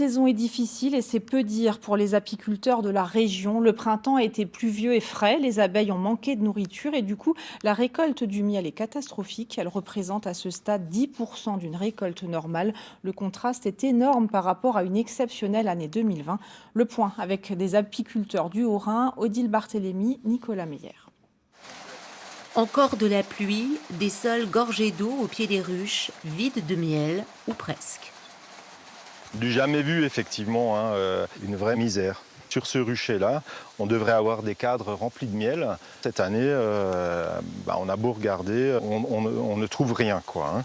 La saison est difficile et c'est peu dire pour les apiculteurs de la région. Le printemps a été pluvieux et frais, les abeilles ont manqué de nourriture et du coup, la récolte du miel est catastrophique. Elle représente à ce stade 10% d'une récolte normale. Le contraste est énorme par rapport à une exceptionnelle année 2020. Le point avec des apiculteurs du Haut-Rhin, Odile Barthélémy, Nicolas Meyer. Encore de la pluie, des sols gorgés d'eau au pied des ruches, vides de miel, ou presque. Du jamais vu, effectivement, hein, une vraie misère. Sur ce rucher-là, on devrait avoir des cadres remplis de miel. Cette année, on a beau regarder, on ne trouve rien, quoi, hein.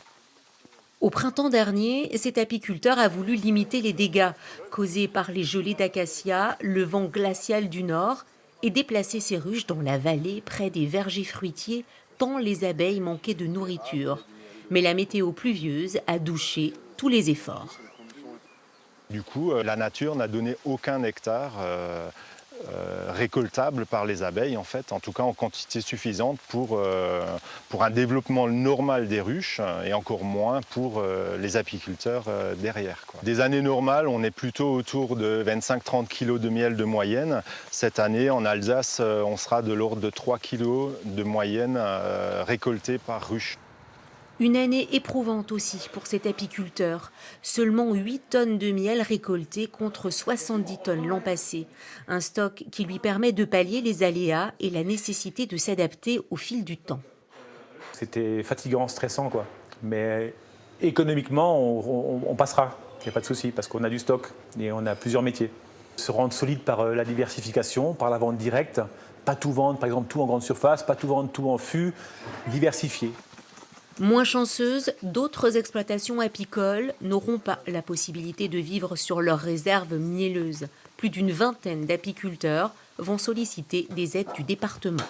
Au printemps dernier, cet apiculteur a voulu limiter les dégâts causés par les gelées d'acacia, le vent glacial du nord, et déplacer ses ruches dans la vallée près des vergers fruitiers, tant les abeilles manquaient de nourriture. Mais la météo pluvieuse a douché tous les efforts. Du coup, la nature n'a donné aucun nectar récoltable par les abeilles, en fait, en tout cas en quantité suffisante pour un développement normal des ruches et encore moins pour les apiculteurs derrière, quoi. Des années normales, on est plutôt autour de 25-30 kg de miel de moyenne. Cette année, en Alsace, on sera de l'ordre de 3 kg de moyenne récoltés par ruche. Une année éprouvante aussi pour cet apiculteur. Seulement 8 tonnes de miel récoltées contre 70 tonnes l'an passé. Un stock qui lui permet de pallier les aléas et la nécessité de s'adapter au fil du temps. C'était fatigant, stressant, quoi. Mais économiquement, on passera. Il n'y a pas de souci parce qu'on a du stock et on a plusieurs métiers. Se rendre solide par la diversification, par la vente directe. Pas tout vendre, par exemple, tout en grande surface, pas tout vendre, tout en fût. Diversifier. Moins chanceuses, d'autres exploitations apicoles n'auront pas la possibilité de vivre sur leurs réserves mielleuses. Plus d'une vingtaine d'apiculteurs vont solliciter des aides du département.